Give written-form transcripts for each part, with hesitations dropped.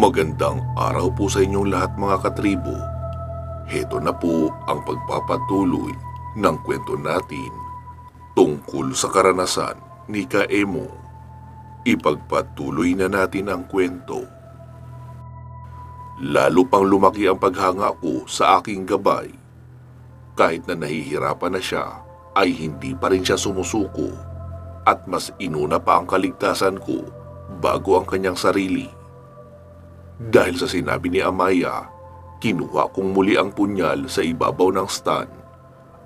Magandang araw po sa inyong lahat mga katribo. Heto na po ang pagpapatuloy ng kwento natin tungkol sa karanasan ni Kaemo. Ipagpatuloy na natin ang kwento. Lalo pang lumaki ang paghanga ko sa aking gabay. Kahit na nahihirapan na siya, ay hindi pa rin siya sumusuko at mas inuna pa ang kaligtasan ko bago ang kanyang sarili. Dahil sa sinabi ni Amaya, kinuha kong muli ang punyal sa ibabaw ng stand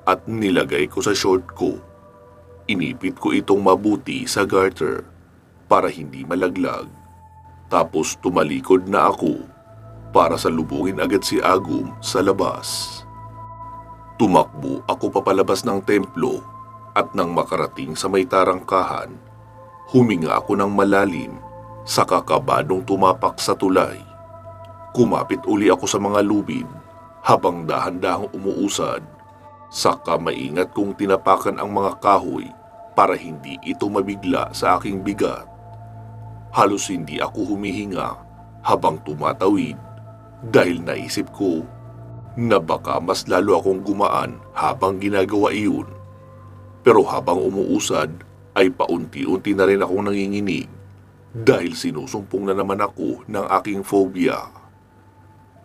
at nilagay ko sa short ko. Inipit ko itong mabuti sa garter para hindi malaglag. Tapos tumalikod na ako para salubungin agad si Agum sa labas. Tumakbo ako papalabas ng templo at nang makarating sa may tarangkahan, huminga ako ng malalim sa kakabadong tumapak sa tulay. Kumapit uli ako sa mga lubid habang dahan-dahang umuusad. Saka maingat kong tinapakan ang mga kahoy para hindi ito mabigla sa aking bigat. Halos hindi ako humihinga habang tumatawid dahil naisip ko na baka mas lalo akong gumaan habang ginagawa iyon. Pero habang umuusad ay paunti-unti na rin akong nanginginig dahil sinusumpong na naman ako ng aking phobia.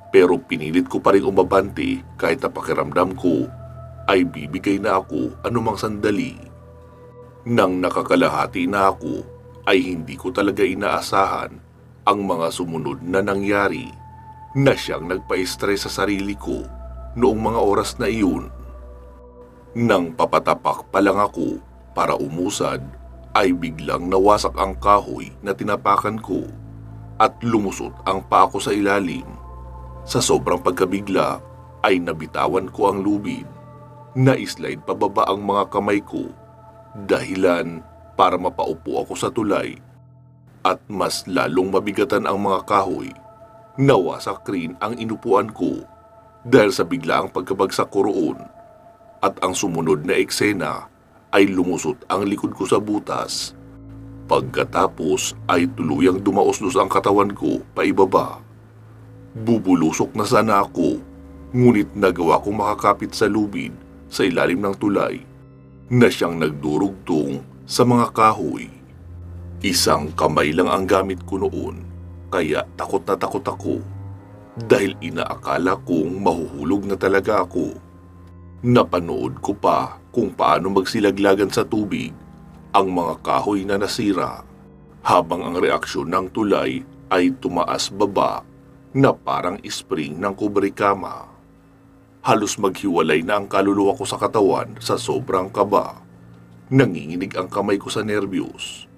Pero pinilit ko pa rin umabante kahit na pakiramdam ko ay bibigay na ako anumang sandali. Nang nakakalahati na ako ay hindi ko talaga inaasahan ang mga sumunod na nangyari na siyang nagpa-stress sa sarili ko noong mga oras na iyon. Nang papatapak pa lang ako para umusad, ay biglang nawasak ang kahoy na tinapakan ko at lumusot ang paa ko sa ilalim. Sa sobrang pagkabigla ay nabitawan ko ang lubid. Na-slide pababa ang mga kamay ko dahilan para mapaupo ako sa tulay at mas lalong mabigatan ang mga kahoy. Nawasak rin ang inupuan ko dahil sa biglaang pagkabagsak ko roon at ang sumunod na eksena ay lumusot ang likod ko sa butas. Pagkatapos ay tuluyang dumaoslos ang katawan ko paibaba. Bubulusok na sana ako, ngunit nagawa kong makakapit sa lubid sa ilalim ng tulay na siyang nagdurugtong sa mga kahoy. Isang kamay lang ang gamit ko noon, kaya takot na takot ako dahil inaakala kong mahuhulog na talaga ako. Napanood ko pa kung paano magsilaglagan sa tubig ang mga kahoy na nasira habang ang reaksyon ng tulay ay tumaas baba na parang spring ng kubrikama. Halos maghiwalay na ang kaluluwa ko sa katawan sa sobrang kaba. Nanginginig ang kamay ko sa nerbiyos.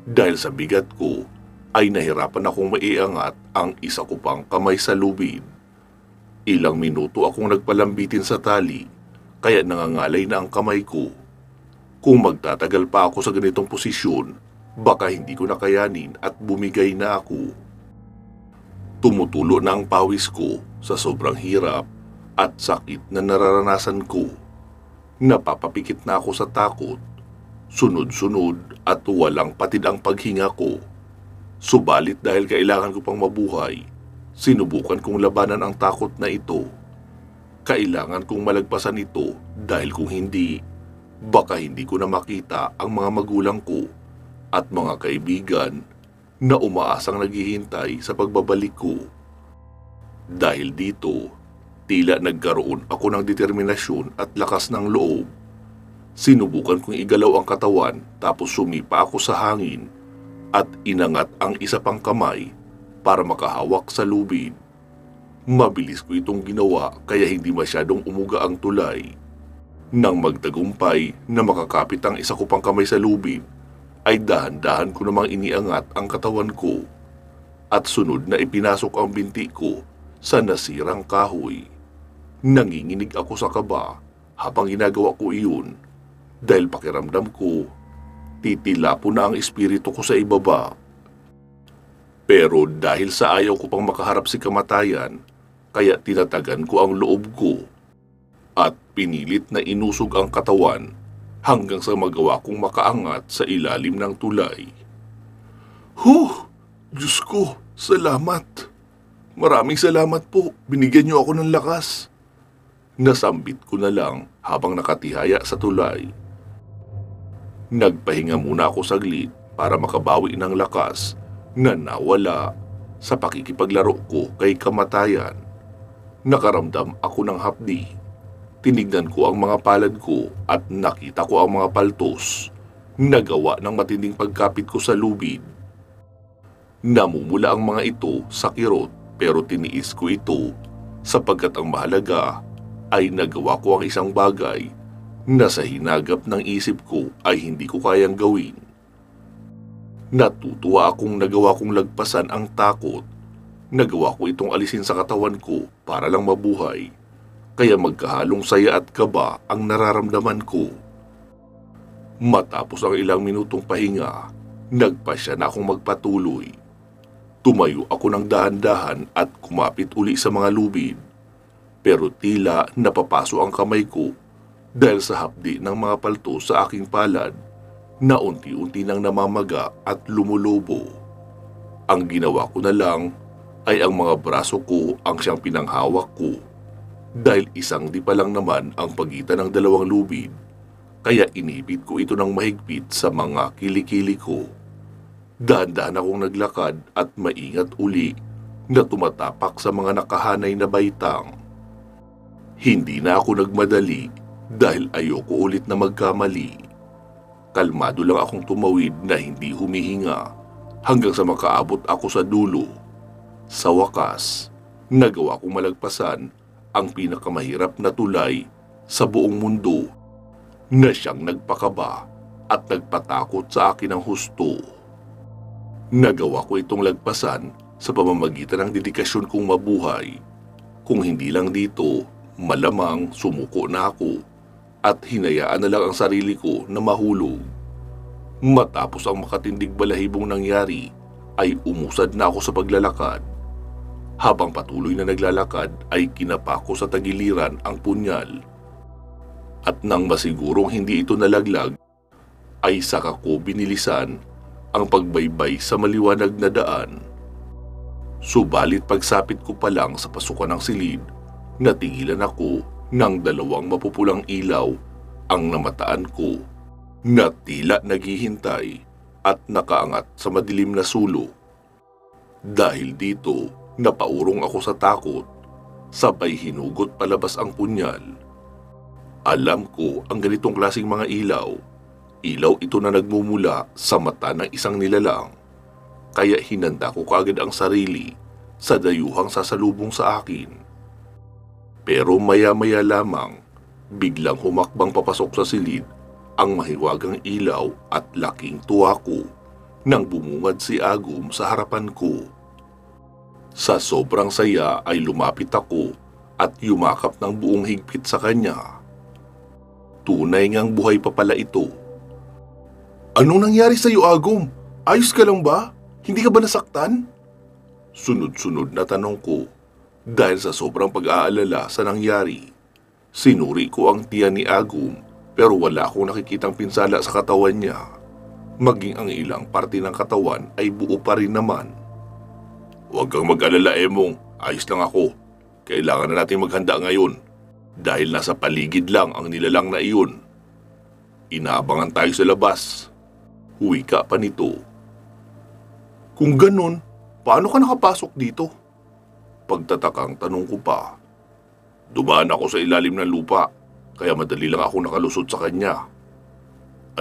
Dahil sa bigat ko ay nahirapan akong maiangat ang isa ko pang kamay sa lubid. Ilang minuto akong nagpalambitin sa tali kaya nangangalay na ang kamay ko. Kung magtatagal pa ako sa ganitong posisyon, baka hindi ko nakayanin at bumigay na ako. Tumutulo na ang pawis ko sa sobrang hirap at sakit na nararanasan ko. Napapapikit na ako sa takot. Sunod-sunod at walang patid ang paghinga ko. Subalit dahil kailangan ko pang mabuhay, sinubukan kong labanan ang takot na ito. Kailangan kong malagpasan ito dahil kung hindi, baka hindi ko na makita ang mga magulang ko at mga kaibigan na umaasang naghihintay sa pagbabalik ko. Dahil dito, tila nagkaroon ako ng determinasyon at lakas ng loob. Sinubukan kong igalaw ang katawan tapos sumipa ako sa hangin at inangat ang isa pang kamay para makahawak sa lubid. Mabilis ko itong ginawa kaya hindi masyadong umuga ang tulay. Nang magtagumpay na makakapit ang isa ko pang kamay sa lubid, ay dahan-dahan ko namang iniangat ang katawan ko at sunod na ipinasok ang binti ko sa nasirang kahoy. Nanginginig ako sa kaba habang ginagawa ko iyon dahil pakiramdam ko titilapo na ang espiritu ko sa ibaba. Pero dahil sa ayaw ko pang makaharap si kamatayan, kaya tinatagan ko ang loob ko at pinilit na inusog ang katawan hanggang sa magawa kong makaangat sa ilalim ng tulay. Diyos ko, salamat! Maraming salamat po. Binigyan niyo ako ng lakas. Nasambit ko na lang habang nakatihaya sa tulay. Nagpahinga muna ako saglit para makabawi ng lakas na nawala sa pakikipaglaro ko kay kamatayan. Nakaramdam ako ng hapdi. Tinignan ko ang mga palad ko at nakita ko ang mga paltos na gawa ng matinding pagkapit ko sa lubid. Namumula ang mga ito sa kirot pero tiniis ko ito sapagkat ang mahalaga ay nagawa ko ang isang bagay na sa hinagap ng isip ko ay hindi ko kayang gawin. Natutuwa akong nagawa kong lagpasan ang takot. Nagawa ko itong alisin sa katawan ko para lang mabuhay. Kaya magkahalong saya at kaba ang nararamdaman ko. Matapos ang ilang minutong pahinga, nagpasya na akong magpatuloy. Tumayo ako ng dahan-dahan at kumapit uli sa mga lubid. Pero tila napapaso ang kamay ko dahil sa hapdi ng mga palto sa aking palad na unti-unti nang namamaga at lumulubo. Ang ginawa ko na lang ay ang mga braso ko ang siyang pinanghawak ko dahil isang di pa lang naman ang pagitan ng dalawang lubid, kaya inipit ko ito ng mahigpit sa mga kilikili ko. Dahan-dahan akong naglakad at maingat uli na tumatapak sa mga nakahanay na baitang. Hindi na ako nagmadali dahil ayoko ulit na magkamali. Kalmado lang akong tumawid na hindi humihinga hanggang sa makaabot ako sa dulo. Sa wakas, nagawa kong malagpasan ang pinakamahirap na tulay sa buong mundo na siyang nagpakaba at nagpatakot sa akin ng husto. Nagawa ko itong lagpasan sa pamamagitan ng dedikasyon kong mabuhay. Kung hindi lang dito, malamang sumuko na ako at hinayaan na lang ang sarili ko na mahulog. Matapos ang makatindig balahibong nangyari, ay umusad na ako sa paglalakad. Habang patuloy na naglalakad ay kinapa ko sa tagiliran ang punyal. At nang masigurong hindi ito nalaglag, ay saka ko binilisan ang pagbaybay sa maliwanag na daan. Subalit pagsapit ko pa lang sa pasukan ng silid, natigilan ako ng dalawang mapupulang ilaw ang namataan ko na tila naghihintay at nakaangat sa madilim na sulok. Dahil dito, napaurong ako sa takot, sabay hinugot palabas ang punyal. Alam ko ang ganitong klaseng mga ilaw. Ilaw ito na nagmumula sa mata ng isang nilalang. Kaya hinanda ko kaagad ang sarili sa dayuhang sasalubong sa akin. Pero maya-maya lamang, biglang humakbang papasok sa silid ang mahiwagang ilaw at laking tuwa ko nang bumungad si Agum sa harapan ko. Sa sobrang saya ay lumapit ako at yumakap ng buong higpit sa kanya. Tunay ngang buhay pa pala ito. Anong nangyari sa iyo, Agum? Ayos ka lang ba? Hindi ka ba nasaktan? Sunod-sunod na tanong ko dahil sa sobrang pag-aalala sa nangyari. Sinuri ko ang tiyan ni Agum pero wala akong nakikitang pinsala sa katawan niya. Maging ang ilang parte ng katawan ay buo pa rin naman. Huwag kang mag-alala, Emong. Ayos lang ako. Kailangan na natin maghanda ngayon dahil nasa paligid lang ang nilalang na iyon. Inaabangan tayo sa labas. Huwika pa nito. Kung ganun, paano ka nakapasok dito? Pagtatakang tanong ko pa. Dumaan ako sa ilalim ng lupa, kaya madali lang ako nakalusot sa kanya.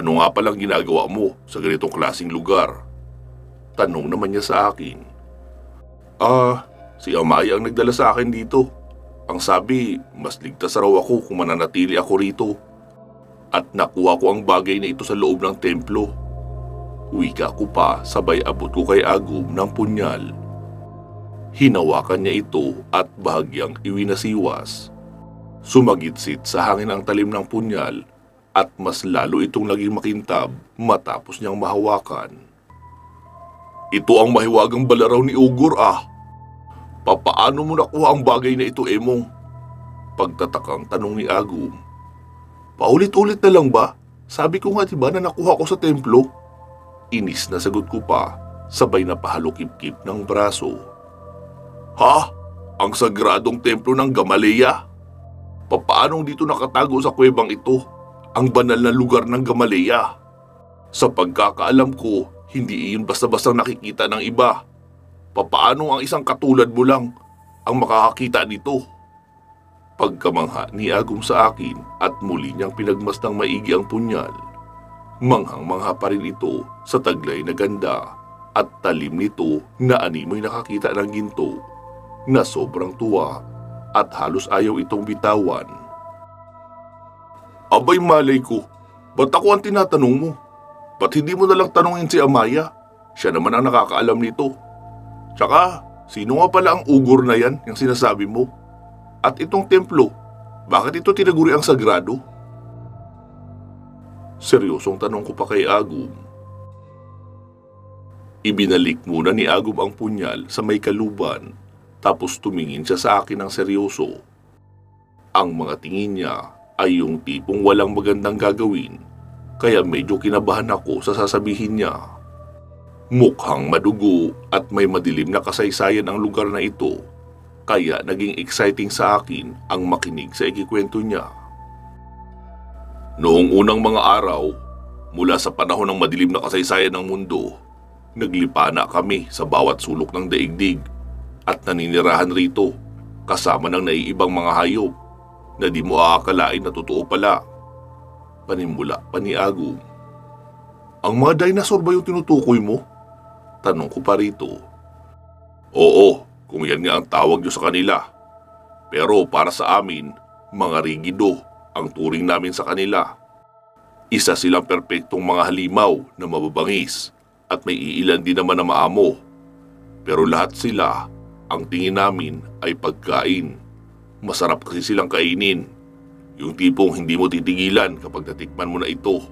Ano nga palang ginagawa mo sa ganitong klaseng lugar? Tanong naman niya sa akin. Si Amaya ang nagdala sa akin dito. Ang sabi, mas ligtas raw ako kung mananatili ako rito. At nakuha ko ang bagay na ito sa loob ng templo. Wika ko pa sabay abot ko kay Agum ng punyal. Hinawakan niya ito at bahagyang iwinasiwas. Sumagitsit sa hangin ang talim ng punyal at mas lalo itong naging makintab matapos niyang mahawakan. Ito ang mahiwagang balaraw ni Ugur Papaano mo nakuha ang bagay na ito, Emong? Pagtatakang tanong ni Agum. Paulit-ulit na lang ba? Sabi ko nga diba na nakuha ko sa templo? Inis na sagot ko pa, sabay na pahalukip-kip ng braso. Ha? Ang sagradong templo ng Gamaleya? Papaanong dito nakatago sa kuwebang ito ang banal na lugar ng Gamaleya? Sa pagkakaalam ko, hindi iyon basta-basta nakikita ng iba. Papaano ang isang katulad mo lang ang makakakita nito? Pagkamangha ni Agum sa akin at muli niyang pinagmasdang maigi ang punyal, manghang-mangha pa rin ito sa taglay na ganda at talim nito na animoy nakakita ng ginto na sobrang tuwa at halos ayaw itong bitawan. Abay malay ko, ba't ako ang tinatanong mo? Ba't hindi mo nalang tanungin si Amaya? Siya naman ang nakakaalam nito. Tsaka, sino nga pala ang ugor na yan, yung sinasabi mo? At itong templo, bakit ito tinaguri ang sagrado? Seryosong tanong ko pa kay Agum. Ibinalik muna ni Agum ang punyal sa may kaluban, tapos tumingin siya sa akin ng seryoso. Ang mga tingin niya ay yung tipong walang magandang gagawin, kaya medyo kinabahan ako sa sasabihin niya. Mukhang madugo at may madilim na kasaysayan ang lugar na ito, kaya naging exciting sa akin ang makinig sa ikikwento niya. Noong unang mga araw, mula sa panahon ng madilim na kasaysayan ng mundo, naglipana kami sa bawat sulok ng daigdig at naninirahan rito kasama ng naiibang mga hayop na di mo aakalain na totoo pala. Panimula pa ni Agum. Ang mga dinosaur ba yung tinutukoy mo? Tanong ko pa rito. Oo, kung yan nga ang tawag nyo sa kanila. Pero para sa amin, mga rigido ang turing namin sa kanila. Isa silang perpektong mga halimaw na mababangis at may iilan din naman na maamo. Pero lahat sila, ang tingin namin ay pagkain. Masarap kasi silang kainin. Yung tipong hindi mo titigilan kapag natikman mo na ito.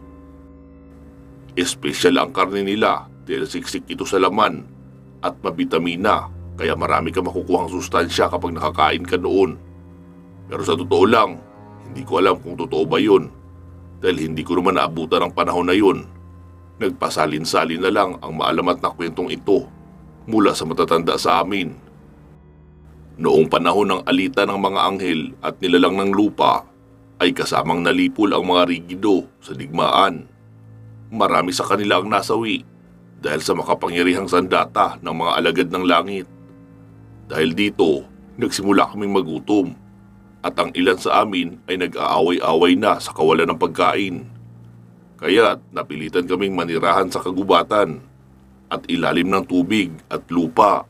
Espesyal ang karne nila dahil siksik ito sa laman at mabitamina, kaya marami ka makukuhang sustansya kapag nakakain ka noon. Pero sa totoo lang, hindi ko alam kung totoo ba yun dahil hindi ko naman naabutan ang panahon na yun. Nagpasalin-salin na lang ang maalamat na kwentong ito mula sa matatanda sa amin. Noong panahon ng alita ng mga anghel at nilalang ng lupa, ay kasamang nalipol ang mga rigido sa digmaan. Marami sa kanila ang nasawi dahil sa makapangyarihang sandata ng mga alagad ng langit. Dahil dito, nagsimula kaming magutom at ang ilan sa amin ay nag-aaway-away na sa kawalan ng pagkain. Kaya napilitan kaming manirahan sa kagubatan at ilalim ng tubig at lupa.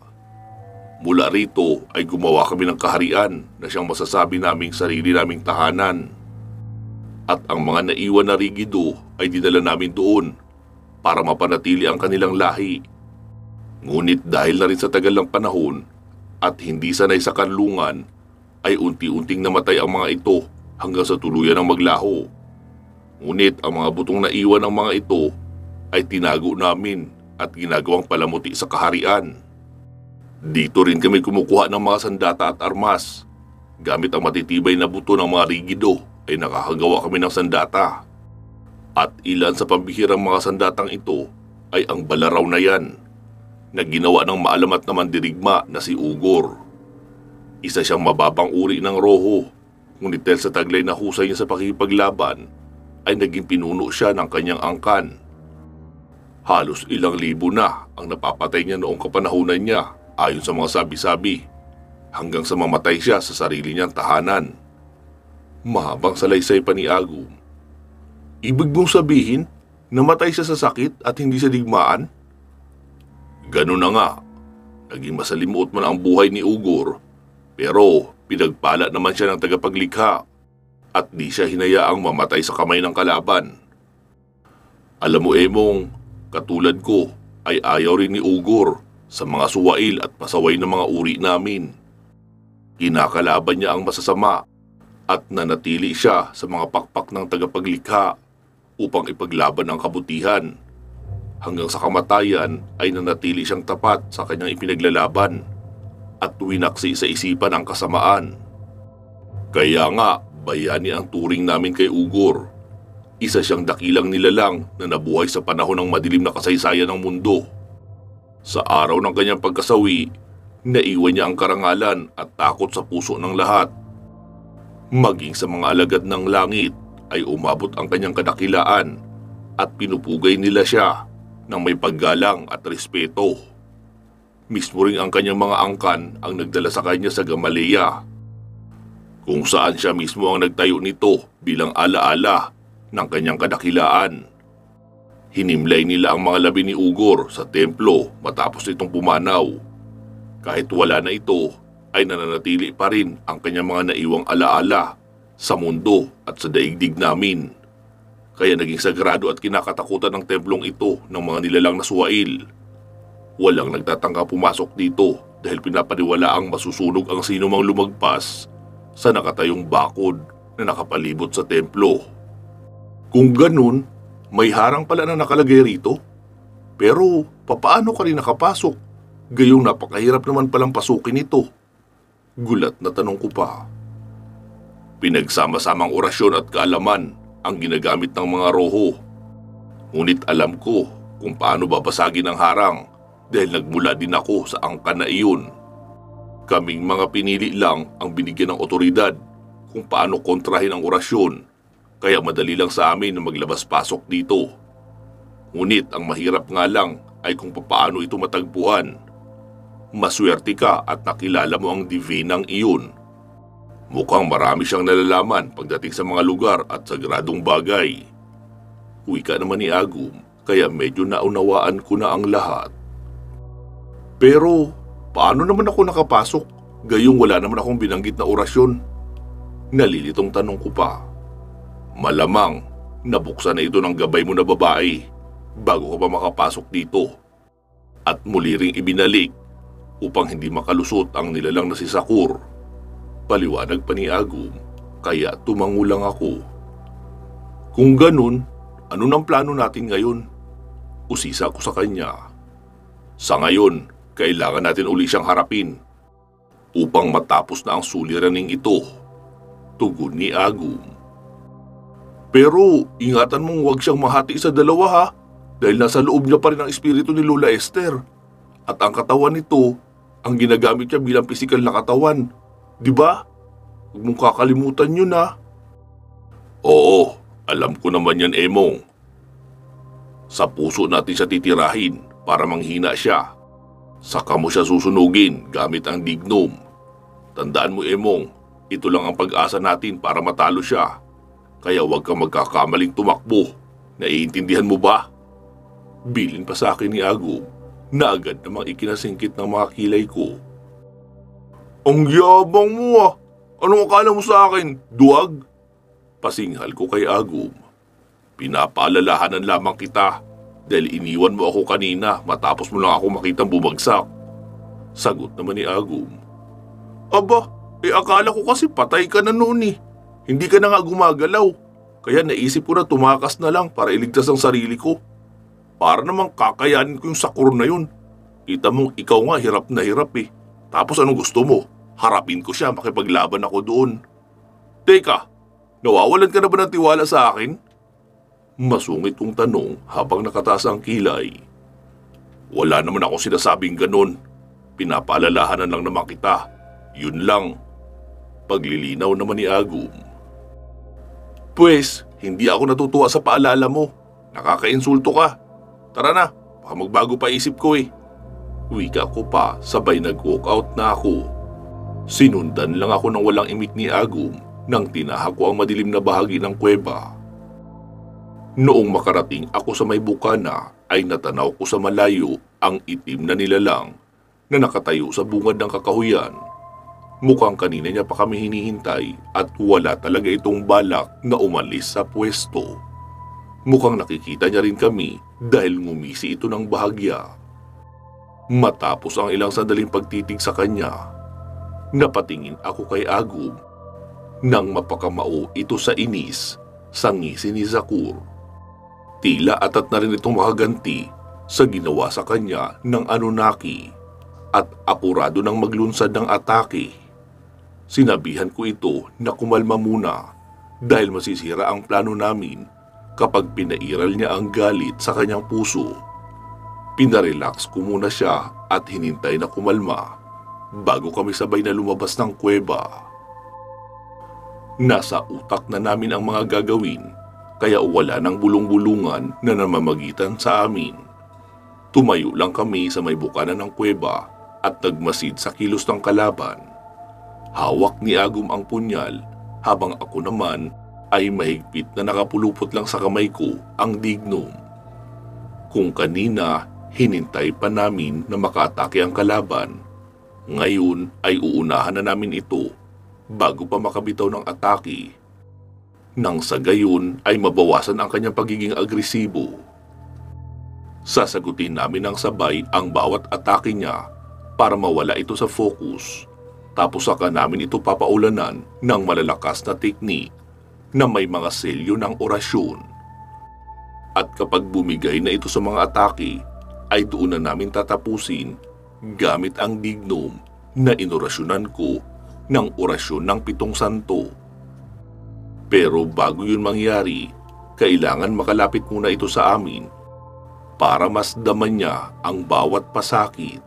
Mula rito ay gumawa kami ng kaharian na siyang masasabi naming sarili naming tahanan. At ang mga naiwan na rigido ay dinala namin doon para mapanatili ang kanilang lahi. Ngunit dahil na rin sa tagal ng panahon at hindi sanay sa kanlungan, ay unti-unting namatay ang mga ito hanggang sa tuluyan ng maglaho. Ngunit ang mga butong naiwan ng mga ito ay tinago namin at ginagawang palamuti sa kaharian. Dito rin kami kumukuha ng mga sandata at armas. Gamit ang matitibay na buto ng mga rigido ay nakakagawa kami ng sandata. At ilan sa pambihirang mga sandatang ito ay ang balaraw na yan, na ginawa ng maalamat na mandirigma na si Ugor. Isa siyang mababang uri ng roho, ngunit dahil sa taglay na husay niya sa pakikipaglaban, ay naging pinuno siya ng kanyang angkan. Halos ilang libo na ang napapatay niya noong kapanahunan niya ayon sa mga sabi-sabi, hanggang sa mamatay siya sa sarili niyang tahanan. Mahabang salaysay pa ni Agum. Ibig mong sabihin, namatay siya sa sakit at hindi sa digmaan? Ganun na nga. Naging masalimuot man ang buhay ni Ugor, pero pinagpala naman siya ng tagapaglikha at di siya hinayaang mamatay sa kamay ng kalaban. Alam mo, Emong, katulad ko ay ayaw rin ni Ugor sa mga suwail at pasaway ng mga uri namin. Kinakalaban niya ang masasama at nanatili siya sa mga pakpak ng tagapaglikha upang ipaglaban ang kabutihan. Hanggang sa kamatayan ay nanatili siyang tapat sa kanyang ipinaglalaban at winaksi sa isipan ang kasamaan. Kaya nga, bayani ang turing namin kay Ugor. Isa siyang dakilang nilalang na nabuhay sa panahon ng madilim na kasaysayan ng mundo. Sa araw ng kanyang pagkasawi, Naiwan niya ang karangalan at takot sa puso ng lahat. Maging sa mga alagad ng langit ay umabot ang kanyang kadakilaan at pinupugay nila siya ng may paggalang at respeto. Mismo ring ang kanyang mga angkan ang nagdala sa kanya sa Gamaleya, kung saan siya mismo ang nagtayo nito bilang alaala ng kanyang kadakilaan. Hinimlay nila ang mga labi ni Ugor sa templo matapos itong pumanaw. Kahit wala na ito, ay nananatili pa rin ang kanyang mga naiwang alaala sa mundo at sa daigdig namin. Kaya naging sagrado at kinakatakutan ng templong ito ng mga nilalang na suwail. Walang nagtatangka pumasok dito dahil pinapaniwalaang masusunog ang sinumang lumagpas sa nakatayong bakod na nakapalibot sa templo. Kung ganun, may harang pala na nakalagay rito. Pero papaano ka rin nakapasok? Gayong napakahirap naman palang pasukin ito. Gulat na tanong ko pa. Pinagsama-samang orasyon at kaalaman ang ginagamit ng mga roho. Ngunit alam ko kung paano babasagin ang harang dahil nagmula din ako sa angkan na iyon. Kaming mga pinili lang ang binigyan ng otoridad kung paano kontrahin ang orasyon, kaya madali lang sa amin na maglabas-pasok dito. Ngunit ang mahirap nga lang ay kung paano ito matagpuan. Maswerte ka at nakilala mo ang divinang iyon. Mukhang marami siyang nalalaman pagdating sa mga lugar at sagradong bagay. Wika naman ni Agum, kaya medyo naunawaan ko na ang lahat. Pero paano naman ako nakapasok? Gayong wala naman akong binanggit na orasyon. Nalilitong tanong ko pa. Malamang nabuksan na ito ng gabay mo na babae bago ka pa makapasok dito. At muli ring ibinalik upang hindi makalusot ang nilalang na si Sakur. Paliwanag pa ni Agum, kaya tumangulang ako. Kung ganun, ano nang plano natin ngayon? Usisa ko sa kanya. Sa ngayon, kailangan natin uli siyang harapin upang matapos na ang suliraning ito. Tugon ni Agum. Pero ingatan mong huwag siyang mahati sa dalawa ha, dahil nasa loob niya pa rin ang espiritu ni Lola Esther. At ang katawan nito, ang ginagamit niya bilang pisikal na katawan. Diba? Huwag mong kakalimutan yun ha. Oo, alam ko naman yan, Emong. Sa puso natin siya titirahin para manghina siya. Saka mo siya susunugin gamit ang dignum. Tandaan mo, Emong, ito lang ang pag-asa natin para matalo siya. Kaya huwag kang magkakamaling tumakbo. Naiintindihan mo ba? Bilin pa sa akin ni Agum na agad namang ikinasingkit ng mga kilay ko. Ang yabang mo ah! Anong akala mo sa akin? Duwag? Pasinghal ko kay Agum. Pinapaalalahanan lamang kita dahil iniwan mo ako kanina matapos mo lang ako makitang bumagsak. Sagot naman ni Agum. Aba, akala ko kasi patay ka na noon eh. Hindi ka na nga gumagalaw. Kaya naisip ko na tumakas na lang para iligtas ang sarili ko. Para namang kakayanin ko yung Sakur na yun. Kita mong ikaw nga hirap na hirap eh. Tapos anong gusto mo? Harapin ko siya, makipaglaban ako doon. Teka, nawawalan ka na ba ng tiwala sa akin? Masungit kong tanong habang nakataas ang kilay. Wala naman ako sinasabing ganun. Pinapaalalahanan lang naman kita. Yun lang. Paglilinaw naman ni Agum. Pwes, hindi ako natutuwa sa paalala mo. Nakakainsulto ka. Tara na, baka magbago pa isip ko eh. Wika ko pa, sabay nag-walk out na ako. Sinundan lang ako ng walang imik ni Agum nang tinaha ko ang madilim na bahagi ng kuweba. Noong makarating ako sa may bukana ay natanaw ko sa malayo ang itim na nilalang na nakatayo sa bungad ng kakahuyan. Mukhang kanina niya pa kami hinihintay at wala talaga itong balak na umalis sa pwesto. Mukhang nakikita niya rin kami dahil ngumisi ito ng bahagya. Matapos ang ilang sandaling pagtitig sa kanya, napatingin ako kay Agum nang mapakamao ito sa inis sa ngisi ni Sakur. Tila atat na rin itong makaganti sa ginawa sa kanya ng Anunnaki at apurado ng maglunsad ng atake. Sinabihan ko ito na kumalma muna dahil masisira ang plano namin kapag pinairal niya ang galit sa kanyang puso. Pinarelax ko muna siya at hinintay na kumalma bago kami sabay na lumabas ng kuweba. Nasa utak na namin ang mga gagawin, kaya wala ng bulong-bulungan na namamagitan sa amin. Tumayo lang kami sa may bukana ng kuweba at nagmasid sa kilos ng kalaban. Hawak ni Agum ang punyal, habang ako naman ay mahigpit na nakapulupot lang sa kamay ko ang dignum. Kung kanina, hinintay pa namin na makaatake ang kalaban, ngayon ay uunahan na namin ito bago pa makabitaw ng atake. Nang sa gayon ay mabawasan ang kanyang pagiging agresibo. Sasagutin namin ng sabay ang bawat atake niya para mawala ito sa focus. Tapos saka namin ito papaulanan ng malalakas na teknik na may mga selyo ng orasyon. At kapag bumigay na ito sa mga atake, ay doon na namin tatapusin gamit ang dignum na inorasyonan ko ng orasyon ng 7 santo. Pero bago yun mangyari, kailangan makalapit muna ito sa amin para mas daman niya ang bawat pasakit.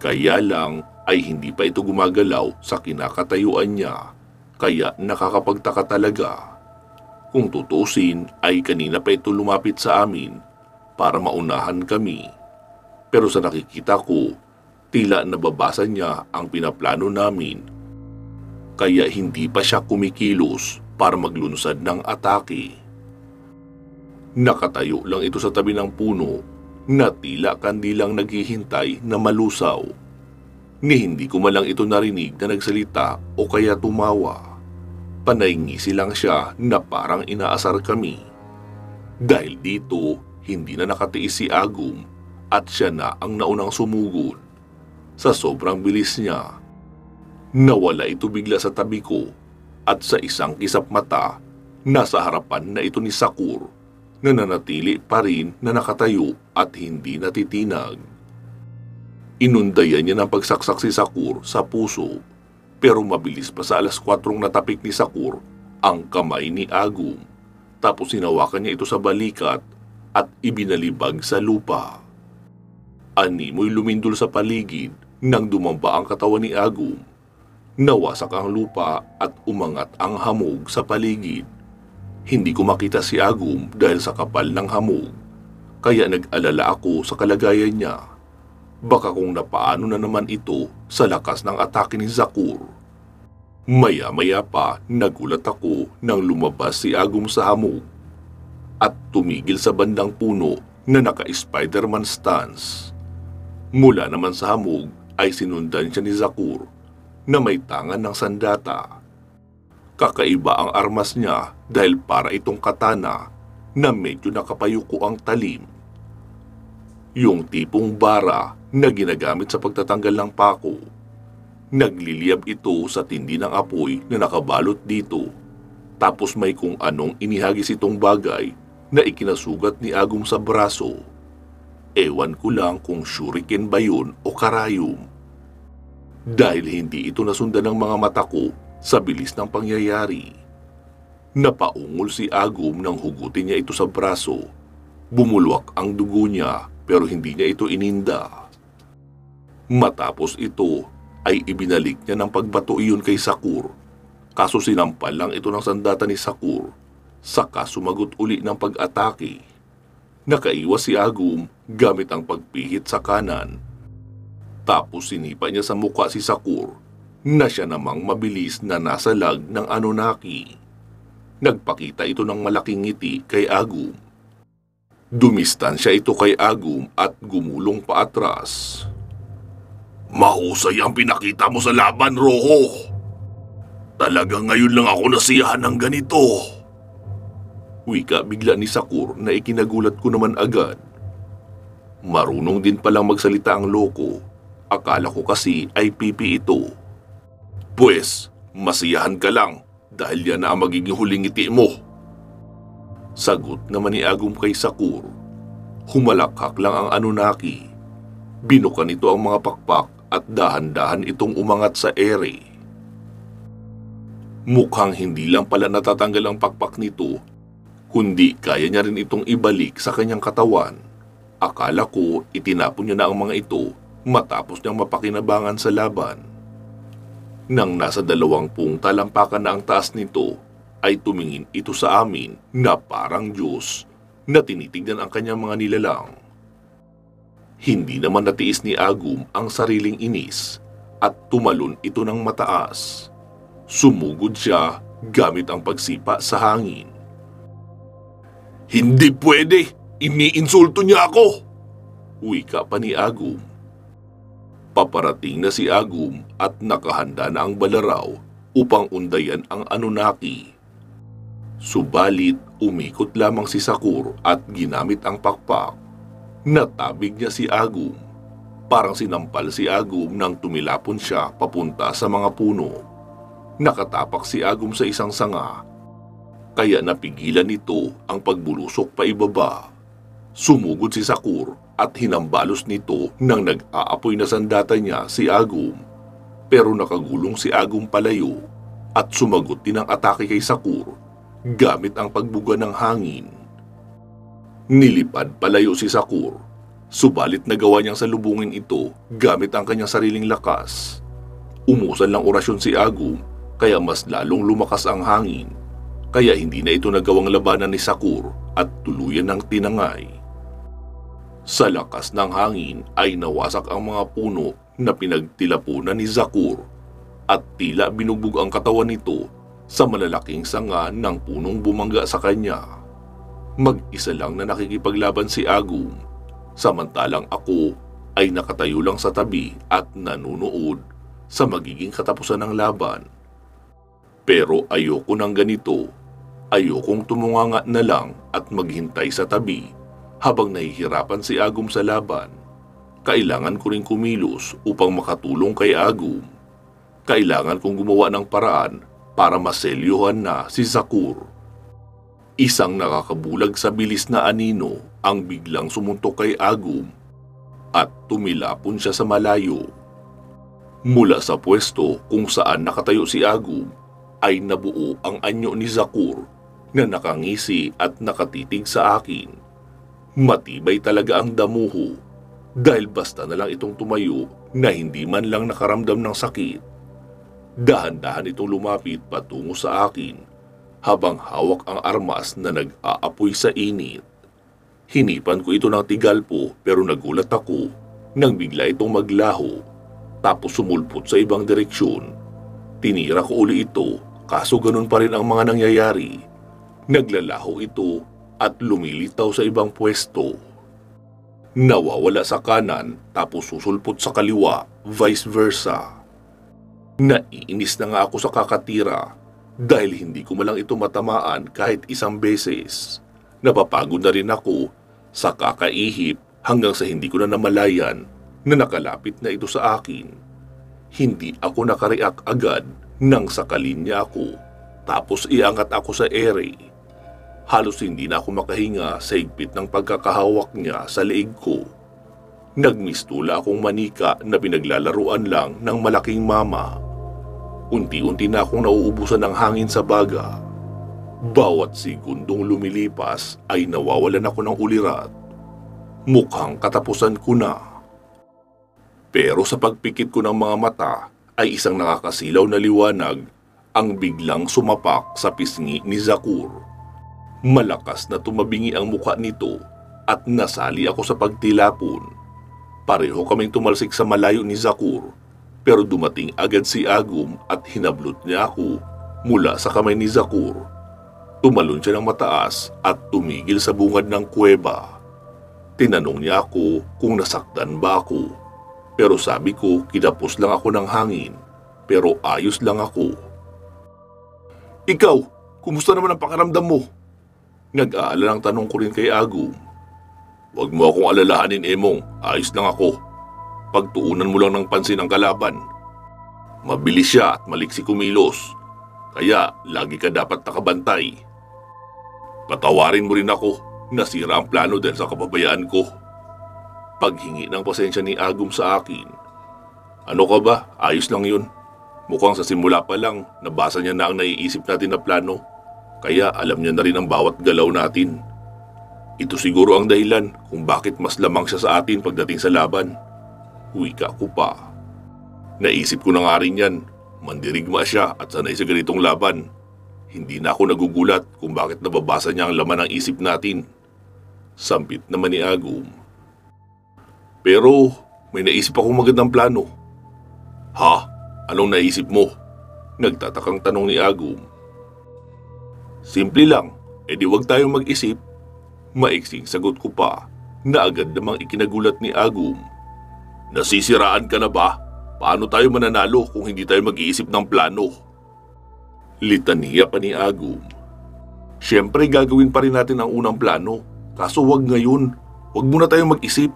Kaya lang ay hindi pa ito gumagalaw sa kinakatayuan niya, kaya nakakapagtaka talaga. Kung tutusin ay kanina pa ito lumapit sa amin para maunahan kami. Pero sa nakikita ko, tila nababasa niya ang pinaplano namin. Kaya hindi pa siya kumikilos para maglunsad ng atake. Nakatayo lang ito sa tabi ng puno na tila kandilang naghihintay na malusaw. Ni hindi ko malang ito narinig na nagsalita o kaya tumawa. Panay ngisi lang siya na parang inaasar kami. Dahil dito, hindi na nakatiis si Agum at siya na ang naunang sumugod. Sa sobrang bilis niya, nawala ito bigla sa tabi ko at sa isang kisap mata, nasa harapan na ito ni Sakur na nanatili pa rin na nakatayo at hindi natitinag. Inundayan niya ng pagsaksak si Sakur sa puso, pero mabilis pa sa 4:00 natapik ni Sakur ang kamay ni Agum, tapos hinawakan niya ito sa balikat at ibinalibag sa lupa. Animoy lumindol sa paligid nang dumamba ang katawan ni Agum. Nawasak ang lupa at umangat ang hamog sa paligid. Hindi ko makita si Agum dahil sa kapal ng hamog, kaya nag-alala ako sa kalagayan niya. Baka kung napaano na naman ito sa lakas ng atake ni Sakur. Maya-maya pa nagulat ako nang lumabas si Agum sa hamog at tumigil sa bandang puno na naka-Spider-Man stance. Mula naman sa hamog ay sinundan siya ni Sakur na may tangan ng sandata. Kakaiba ang armas niya dahil para itong katana na medyo nakapayuko ang talim. Yung tipong bara na ginagamit sa pagtatanggal ng pako. Nagliliyab ito sa tindi ng apoy na nakabalot dito. Tapos may kung anong inihagis itong bagay na ikinasugat ni Agum sa braso. Ewan ko lang kung shuriken ba yun o karayom. Dahil hindi ito nasundan ng mga mata ko sa bilis ng pangyayari. Napaungol si Agum nang hugutin niya ito sa braso. Bumulwak ang dugo niya pero hindi niya ito ininda. Matapos ito ay ibinalik niya ng pagbato iyon kay Sakur. Kaso sinampal lang ito ng sandata ni Sakur, saka sumagot uli ng pag-atake. Nakaiwas si Agum gamit ang pagpihit sa kanan. Tapos sinipa niya sa mukha si Sakur na siya namang mabilis na nasa lag ng Anunnaki. Nagpakita ito ng malaking ngiti kay Agum. Dumistansya ito kay Agum at gumulong paatras. Mahusay ang pinakita mo sa laban, Roho. Talagang ngayon lang ako nasiyahan ng ganito. Wika bigla ni Sakur na ikinagulat ko naman agad. Marunong din palang magsalita ang loko. Akala ko kasi ay pipi ito. Pwes, masiyahan ka lang dahil yan na ang magiging huling ngiti mo. Sagot naman ni Agum kay Sakur. Humalakhak lang ang Anunnaki. Binukan nito ang mga pakpak at dahan-dahan itong umangat sa ere. Mukhang hindi lang pala natatanggal ang pakpak nito, kundi kaya niya rin itong ibalik sa kanyang katawan. Akala ko itinapon niya na ang mga ito matapos niyang mapakinabangan sa laban. Nang nasa 20 talampakan na ang taas nito, ay tumingin ito sa amin na parang Diyos na tinitignan ang kanyang mga nilalang. Hindi naman natiis ni Agum ang sariling inis at tumalon ito ng mataas. Sumugod siya gamit ang pagsipa sa hangin. "Hindi pwede! Iniinsulto niya ako!" wika pa ni Agum. Paparating na si Agum at nakahanda na ang balaraw upang undayan ang Anunnaki. Subalit umikot lamang si Sakur at ginamit ang pakpak. Natabig niya si Agum. Parang sinampal si Agum nang tumilapon siya papunta sa mga puno. Nakatapak si Agum sa isang sanga, kaya napigilan nito ang pagbulusok pa ibaba. Sumugod si Sakur at hinambalos nito nang nag-aapoy na sandata niya si Agum. Pero nakagulong si Agum palayo at sumagot din ang atake kay Sakur gamit ang pagbuga ng hangin. Nilipad palayo si Sakur, subalit nagawa niyang salubungin ito gamit ang kanyang sariling lakas. Umusan lang orasyon si Agum kaya mas lalong lumakas ang hangin, kaya hindi na ito nagawang labanan ni Sakur at tuluyan ng tinangay. Sa lakas ng hangin ay nawasak ang mga puno na pinagtilapunan ni Sakur at tila binugbog ang katawan nito sa malalaking sanga ng punong bumangga sa kanya. Mag-isa lang na nakikipaglaban si Agum, samantalang ako ay nakatayo lang sa tabi at nanunood sa magiging katapusan ng laban. Pero ayoko ng ganito. Ayokong tumunganga na lang at maghintay sa tabi habang nahihirapan si Agum sa laban. Kailangan ko rin kumilos upang makatulong kay Agum. Kailangan kong gumawa ng paraan para maselyuhan na si Sakur. Isang nakakabulag sa bilis na anino ang biglang sumuntok kay Agum at tumilapon siya sa malayo. Mula sa pwesto kung saan nakatayo si Agum ay nabuo ang anyo ni Sakur na nakangisi at nakatitig sa akin. Matibay talaga ang damuho dahil basta na lang itong tumayo na hindi man lang nakaramdam ng sakit. Dahan-dahan itong lumapit patungo sa akin habang hawak ang armas na nag-aapoy sa init. Hinipan ko ito ng tigalpo pero nagulat ako nang bigla itong maglaho tapos sumulpot sa ibang direksyon. Tinira ko uli ito kaso ganun pa rin ang mga nangyayari. Naglalaho ito at lumilitaw sa ibang pwesto. Nawawala sa kanan tapos susulpot sa kaliwa, vice versa. Naiinis na nga ako sa kakatira dahil hindi ko malang ito matamaan kahit isang beses. Napapagod na rin ako sa kakaihip hanggang sa hindi ko na namalayan na nakalapit na ito sa akin. Hindi ako nakareact agad nang sakalin niya ako tapos iangat ako sa ere. Halos hindi na ako makahinga sa higpit ng pagkakahawak niya sa leeg ko. Nagmistula akong manika na pinaglalaruan lang ng malaking mama. Unti-unti na akong nauubusan ng hangin sa baga. Bawat segundong lumilipas ay nawawalan ako ng ulirat. Mukhang katapusan ko na. Pero sa pagpikit ko ng mga mata ay isang nakakasilaw na liwanag ang biglang sumapak sa pisngi ni Sakur. Malakas na tumabingi ang mukha nito at nasali ako sa pagtilapon. Pareho kaming tumalsik sa malayo ni Sakur pero dumating agad si Agum at hinablot niya ako mula sa kamay ni Sakur. Tumalon siya ng mataas at tumigil sa bungad ng kuweba. Tinanong niya ako kung nasaktan ba ako. Pero sabi ko kinapos lang ako ng hangin pero ayos lang ako. "Ikaw, kumusta naman ang pakiramdam mo?" Nag-aalalang tanong ko rin kay Agum. "Huwag mo akong alalahanin, Emong. Ayos lang ako. Pagtuunan mo lang ng pansin ang kalaban. Mabilis siya at maliksi kumilos. Kaya lagi ka dapat nakabantay. Patawarin mo rin ako. Nasira ang plano dahil sa kapabayaan ko." Paghingi ng pasensya ni Agum sa akin. "Ano ka ba? Ayos lang yun. Mukhang sa simula pa lang nabasa niya na ang naiisip natin na plano. Kaya alam niya na rin ang bawat galaw natin. Ito siguro ang dahilan kung bakit mas lamang siya sa atin pagdating sa laban. Wika ko pa. Naisip ko na nga rin yan. Mandirigma siya at sanay sa ganitong laban. Hindi na ako nagugulat kung bakit nababasa niya ang laman ng isip natin. Sampit naman ni Agum. Pero may naisip akong magandang plano. Ha? Anong naisip mo? Nagtatakang tanong ni Agum. Simple lang, edi wag tayong mag-isip. Maiksing sagot ko pa na agad namang ikinagulat ni Agum. Nasisiraan ka na ba? Paano tayo mananalo kung hindi tayo mag-iisip ng plano? Litaniya pa ni Agum. Siyempre gagawin pa rin natin ang unang plano. Kaso wag ngayon. Wag muna tayong mag-isip.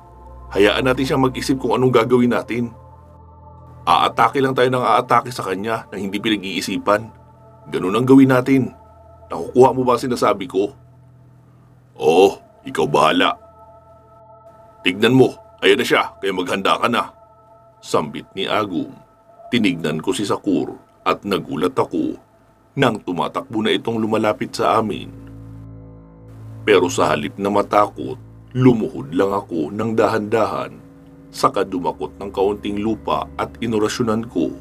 Hayaan natin siyang mag-isip kung anong gagawin natin. Aatake lang tayo ng aatake sa kanya na hindi pinag-iisipan. Ganun ang gawin natin. Nakukuha mo ba ang sinasabi ko? Oo, ikaw bahala. Tignan mo, ayan na siya, kaya maghanda ka na. Sambit ni Agum. Tinignan ko si Sakur at nagulat ako nang tumatakbo na itong lumalapit sa amin. Pero sa halip na matakot, lumuhod lang ako ng dahan-dahan, saka dumakot ng kaunting lupa at inorasyonan ko.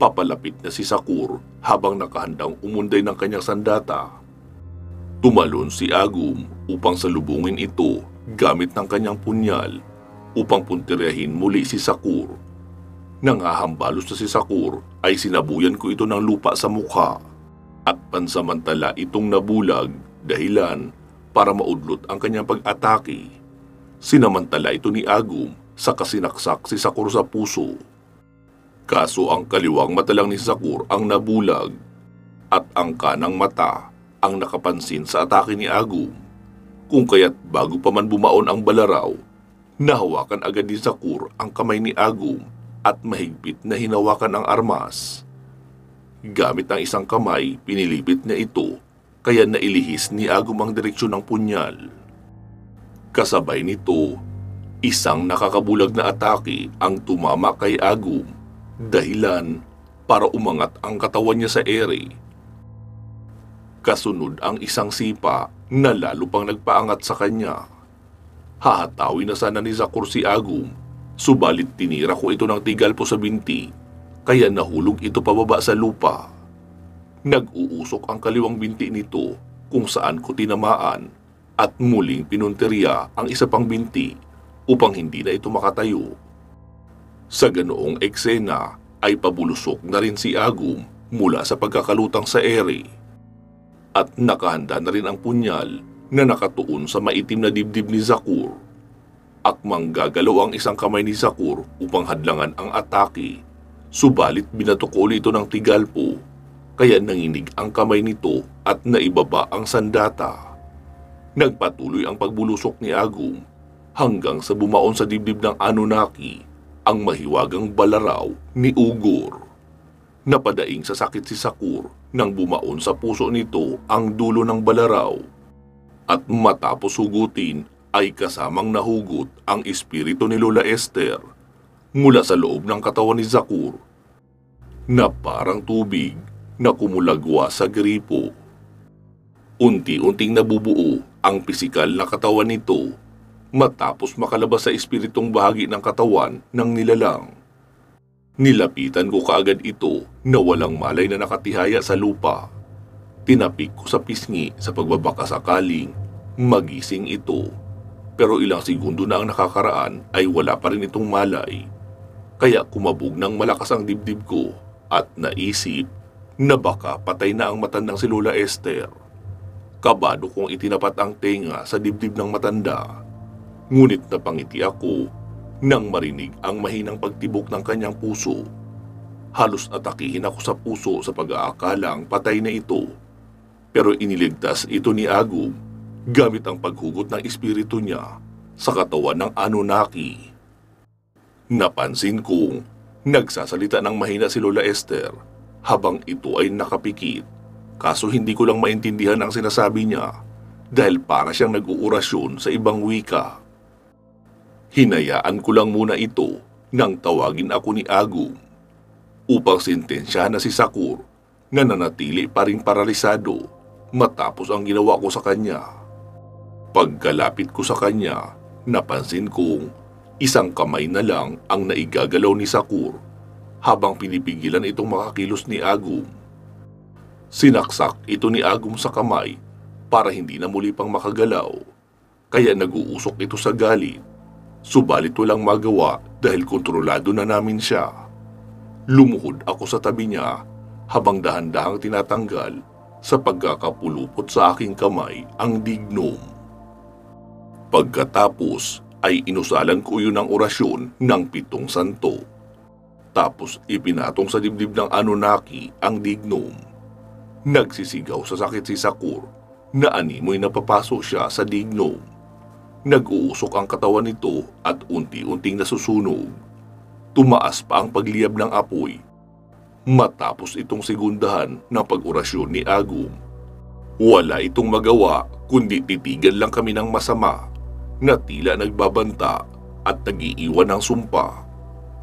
Papalapit na si Sakur habang nakahandang umunday ng kanyang sandata. Tumalon si Agum upang salubungin ito gamit ng kanyang punyal upang puntiryahin muli si Sakur. Nang hahambalos na si Sakur ay sinabuyan ko ito ng lupa sa mukha at pansamantala itong nabulag dahilan para maudlot ang kanyang pag-atake. Sinamantala ito ni Agum sa kasinaksak si Sakur sa puso. Kaso ang kaliwang mata lang ni Sakur ang nabulag at ang kanang mata ang nakapansin sa atake ni Agum. Kung kaya't bago pa man bumaon ang balaraw, nahawakan agad ni Sakur ang kamay ni Agum at mahigpit na hinawakan ang armas. Gamit ang isang kamay, pinilipit niya ito, kaya nailihis ni Agum ang direksyon ng punyal. Kasabay nito, isang nakakabulag na atake ang tumama kay Agum, dahilan para umangat ang katawan niya sa ere. Kasunod ang isang sipa na lalo pang nagpaangat sa kanya. Hahatawin na sana ni Sakur si Agum, subalit tinira ko ito ng tigalpo sa binti, kaya nahulog ito pababa sa lupa. Nag-uusok ang kaliwang binti nito kung saan ko tinamaan at muling pinunteriya ang isa pang binti upang hindi na ito makatayo. Sa ganoong eksena ay pabulusok na rin si Agum mula sa pagkakalutang sa ere. At nakahanda na rin ang punyal na nakatuon sa maitim na dibdib ni Sakur. Akmang gagalaw ang isang kamay ni Sakur upang hadlangan ang atake, subalit binato ko ito ng tigalpo, kaya nanginig ang kamay nito at naibaba ang sandata. Nagpatuloy ang pagbulusok ni Agum hanggang sa bumaon sa dibdib ng Anunnaki ang mahiwagang balaraw ni Ugor. Napadaing sa sakit si Sakur nang bumaon sa puso nito ang dulo ng balaraw. At matapos hugutin ay kasamang nahugot ang espiritu ni Lola Esther mula sa loob ng katawan ni Sakur na parang tubig na kumulagwa sa gripo. Unti-unting nabubuo ang pisikal na katawan nito matapos makalabas sa espiritong bahagi ng katawan ng nilalang. Nilapitan ko kaagad ito na walang malay na nakatihaya sa lupa. Tinapik ko sa pisngi sa pagbabaka sakaling magising ito. Pero ilang segundo na ang nakakaraan ay wala pa rin itong malay. Kaya kumabog ng malakas ang dibdib ko at naisip na baka patay na ang matandang si Lola Esther. Kabado kong itinapat ang tenga sa dibdib ng matanda. Ngunit napangiti ako nang marinig ang mahinang pagtibok ng kanyang puso. Halos atakihin ako sa puso sa pag-aakalang patay na ito. Pero iniligtas ito ni Agum gamit ang paghugot ng espiritu niya sa katawan ng Anunnaki. Napansin kong nagsasalita ng mahina si Lola Esther habang ito ay nakapikit. Kaso hindi ko lang maintindihan ang sinasabi niya dahil para siyang nag-uurasyon sa ibang wika. Hinayaan ko lang muna ito nang tawagin ako ni Agum upang sentensyahan na si Sakur na nanatili pa ring paralisado matapos ang ginawa ko sa kanya. Pagkalapit ko sa kanya, napansin kong Isang kamay na lang ang naigagalaw ni Sakur habang pinipigilan itong makakilos ni Agum. Sinaksak ito ni Agum sa kamay para hindi na muli pang makagalaw, kaya nag-uusok ito sa galit. Subalit walang magawa dahil kontrolado na namin siya. Lumuhod ako sa tabi niya habang dahan-dahang tinatanggal sa pagkakapulupot sa aking kamay ang dignum. Pagkatapos ay inusalan ko yun ng orasyon ng 7 santo. Tapos ipinatong sa dibdib ng Anunnaki ang dignum. Nagsisigaw sa sakit si Sakur na animoy napapasok siya sa dignum. Nag-uusok ang katawan nito at unti-unting nasusunog. Tumaas pa ang pagliyab ng apoy matapos itong segundahan ng pag-orasyon ni Agum. Wala itong magawa kundi titigan lang kami ng masama na tila nagbabanta at nag-iiwan ng sumpa.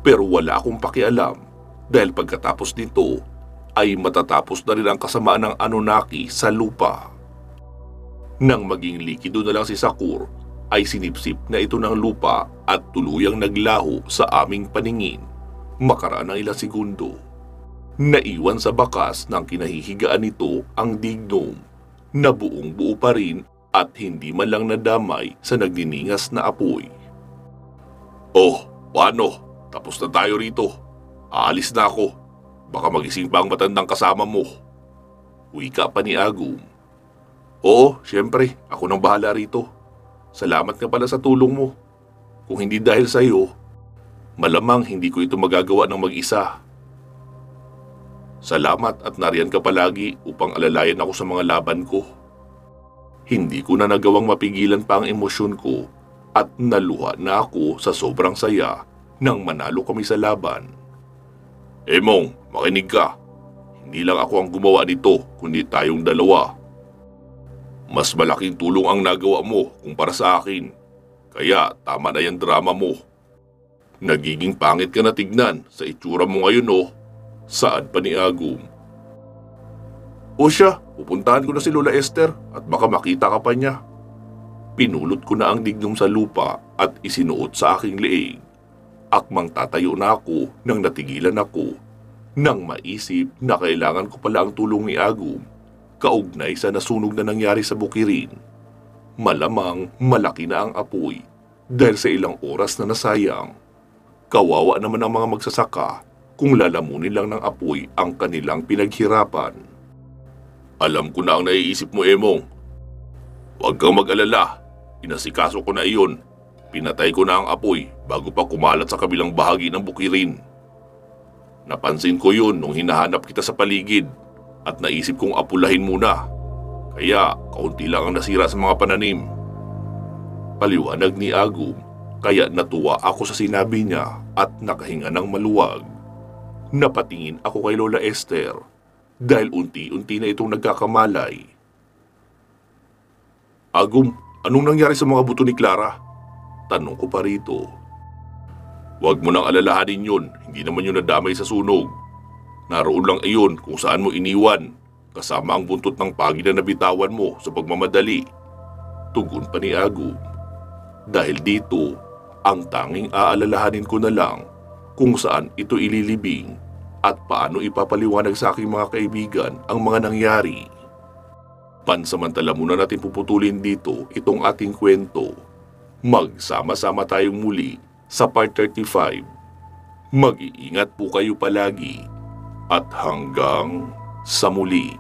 Pero wala akong pakialam dahil pagkatapos nito ay matatapos na rin ang kasamaan ng Anunnaki sa lupa. Nang maging likido na lang si Sakur, ay sinipsip na ito ng lupa at tuluyang naglaho sa aming paningin makaraan ng ilang segundo. Naiwan sa bakas ng kinahihigaan nito ang dignum na buong buo pa rin at hindi man lang nadamay sa nagniningas na apoy. Oh, paano? Tapos na tayo rito. Aalis na ako. Baka magising pa ang matandang kasama mo. Wika pa ni Agum. Oo, syempre, ako nang bahala rito. Salamat nga pala sa tulong mo. Kung hindi dahil sa iyo, malamang hindi ko ito magagawa ng mag-isa. Salamat at nariyan ka palagi upang alalayan ako sa mga laban ko. Hindi ko na nagawang mapigilan pa ang emosyon ko at naluha na ako sa sobrang saya nang manalo kami sa laban. Emong, makinig ka. Hindi lang ako ang gumawa nito kundi tayong dalawa. Mas malaking tulong ang nagawa mo kumpara sa akin. Kaya tama na yung drama mo. Nagiging pangit ka na tignan sa itsura mo ngayon oh. Saan pa ni Agum? O siya, pupuntahan ko na si Lola Esther at baka makita ka pa niya. Pinulot ko na ang dignum sa lupa at isinuot sa aking leeg. Akmang tatayo na ako nang natigilan ako nang maisip na kailangan ko pala ang tulong ni Agum kaugnay sa nasunog na nangyari sa bukirin. Malamang malaki na ang apoy dahil sa ilang oras na nasayang. Kawawa naman ang mga magsasaka kung lalamunin lang ng apoy ang kanilang pinaghirapan. Alam ko na ang naiisip mo, Emong. Huwag kang mag-alala. Inasikaso ko na iyon. Pinatay ko na ang apoy bago pa kumalat sa kabilang bahagi ng bukirin. Napansin ko yun nung hinahanap kita sa paligid at naisip kong apulahin muna. Kaya kaunti lang ang nasira sa mga pananim. Paliwanag ni Agum, kaya natuwa ako sa sinabi niya at nakahinga ng maluwag. Napatingin ako kay Lola Esther dahil unti-unti na itong nagkakamalay. Agum, anong nangyari sa mga buto ni Clara? Tanong ko pa rito. Huwag mo nang alalahanin yun, hindi naman yun nadamay sa sunog. Naroon lang iyon kung saan mo iniwan, kasama ang buntot ng pagi na nabitawan mo sa pagmamadali. Tugon pa ni Agum. Dahil dito, ang tanging aalalahanin ko na lang kung saan ito ililibing at paano ipapaliwanag sa aking mga kaibigan ang mga nangyari. Pansamantala muna natin puputulin dito itong ating kwento. Magsama-sama tayong muli sa part 35. Mag-iingat po kayo palagi at hanggang sa muli.